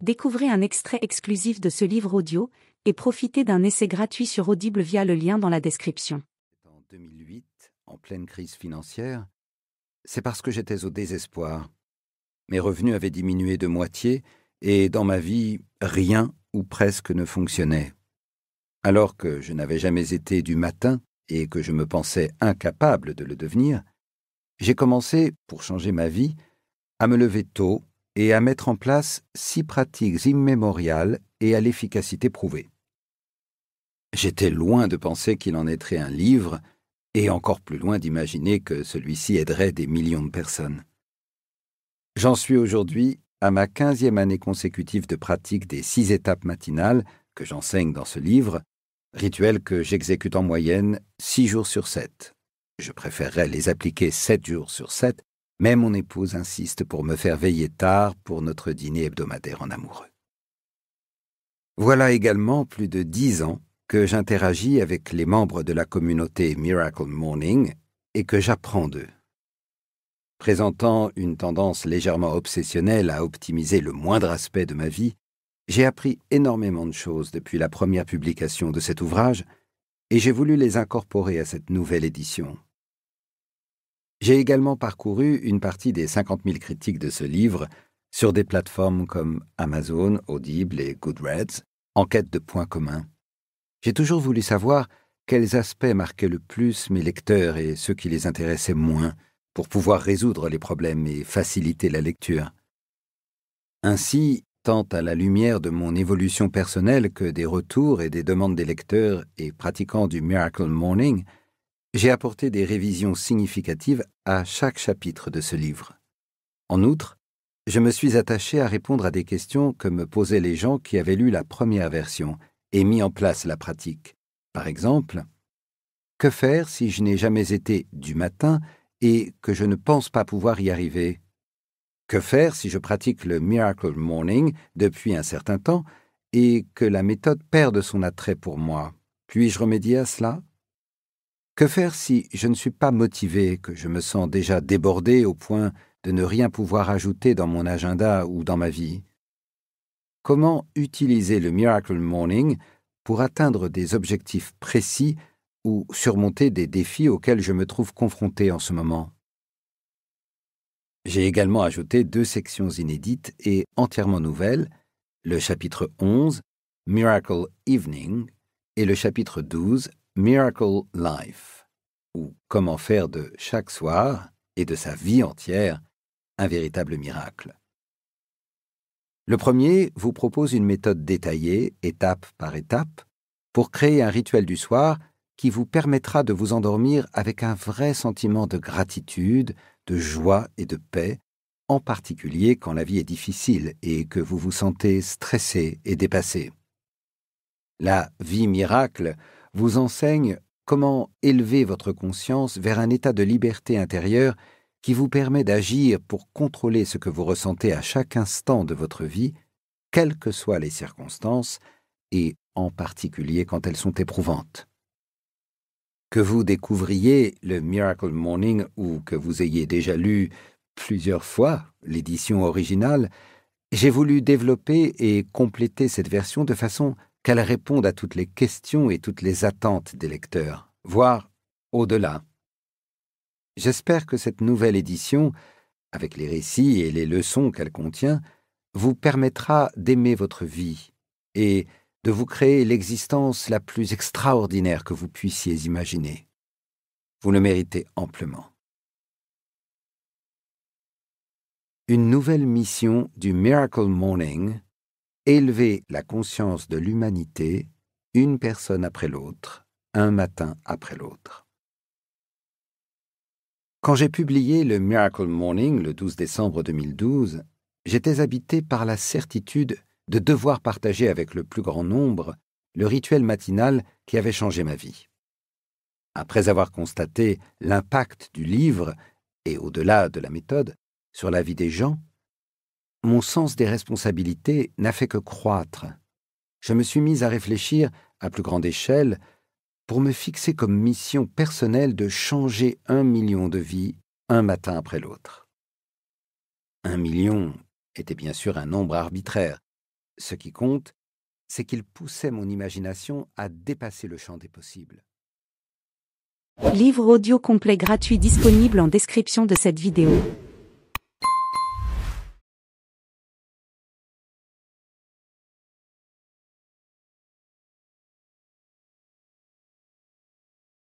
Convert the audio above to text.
Découvrez un extrait exclusif de ce livre audio et profitez d'un essai gratuit sur Audible via le lien dans la description. En 2008, en pleine crise financière, c'est parce que j'étais au désespoir. Mes revenus avaient diminué de moitié et dans ma vie, rien ou presque ne fonctionnait. Alors que je n'avais jamais été du matin et que je me pensais incapable de le devenir, j'ai commencé, pour changer ma vie, à me lever tôt et à mettre en place 6 pratiques immémoriales et à l'efficacité prouvée. J'étais loin de penser qu'il en aiderait un livre, et encore plus loin d'imaginer que celui-ci aiderait des millions de personnes. J'en suis aujourd'hui à ma 15e année consécutive de pratique des 6 étapes matinales que j'enseigne dans ce livre, rituels que j'exécute en moyenne 6 jours sur 7. Je préférerais les appliquer 7 jours sur 7, mais mon épouse insiste pour me faire veiller tard pour notre dîner hebdomadaire en amoureux. Voilà également plus de 10 ans que j'interagis avec les membres de la communauté Miracle Morning et que j'apprends d'eux. Présentant une tendance légèrement obsessionnelle à optimiser le moindre aspect de ma vie, j'ai appris énormément de choses depuis la première publication de cet ouvrage et j'ai voulu les incorporer à cette nouvelle édition. J'ai également parcouru une partie des 50 000 critiques de ce livre sur des plateformes comme Amazon, Audible et Goodreads, en quête de points communs. J'ai toujours voulu savoir quels aspects marquaient le plus mes lecteurs et ceux qui les intéressaient moins pour pouvoir résoudre les problèmes et faciliter la lecture. Ainsi, tant à la lumière de mon évolution personnelle que des retours et des demandes des lecteurs et pratiquants du Miracle Morning, j'ai apporté des révisions significatives à chaque chapitre de ce livre. En outre, je me suis attaché à répondre à des questions que me posaient les gens qui avaient lu la première version et mis en place la pratique. Par exemple, que faire si je n'ai jamais été du matin et que je ne pense pas pouvoir y arriver? Que faire si je pratique le Miracle Morning depuis un certain temps et que la méthode perde son attrait pour moi? Puis-je remédier à cela? Que faire si je ne suis pas motivé, que je me sens déjà débordé au point de ne rien pouvoir ajouter dans mon agenda ou dans ma vie? Comment utiliser le Miracle Morning pour atteindre des objectifs précis ou surmonter des défis auxquels je me trouve confronté en ce moment? J'ai également ajouté 2 sections inédites et entièrement nouvelles, le chapitre 11, Miracle Evening, et le chapitre 12, Miracle Life, ou comment faire de chaque soir et de sa vie entière un véritable miracle. Le premier vous propose une méthode détaillée, étape par étape, pour créer un rituel du soir qui vous permettra de vous endormir avec un vrai sentiment de gratitude, de joie et de paix, en particulier quand la vie est difficile et que vous vous sentez stressé et dépassé. La vie miracle vous enseigne comment élever votre conscience vers un état de liberté intérieure qui vous permet d'agir pour contrôler ce que vous ressentez à chaque instant de votre vie, quelles que soient les circonstances, et en particulier quand elles sont éprouvantes. Que vous découvriez le Miracle Morning ou que vous ayez déjà lu plusieurs fois l'édition originale, j'ai voulu développer et compléter cette version de façon qu'elle réponde à toutes les questions et toutes les attentes des lecteurs, voire au-delà. J'espère que cette nouvelle édition, avec les récits et les leçons qu'elle contient, vous permettra d'aimer votre vie et de vous créer l'existence la plus extraordinaire que vous puissiez imaginer. Vous le méritez amplement. Une nouvelle mission du Miracle Morning, élever la conscience de l'humanité, une personne après l'autre, un matin après l'autre. Quand j'ai publié le Miracle Morning le 12 décembre 2012, j'étais habité par la certitude de devoir partager avec le plus grand nombre le rituel matinal qui avait changé ma vie. Après avoir constaté l'impact du livre, et au-delà de la méthode, sur la vie des gens, mon sens des responsabilités n'a fait que croître. Je me suis mis à réfléchir à plus grande échelle pour me fixer comme mission personnelle de changer 1 million de vies un matin après l'autre. 1 million était bien sûr un nombre arbitraire, Ce qui compte, c'est qu'il poussait mon imagination à dépasser le champ des possibles. Livre audio complet gratuit disponible en description de cette vidéo.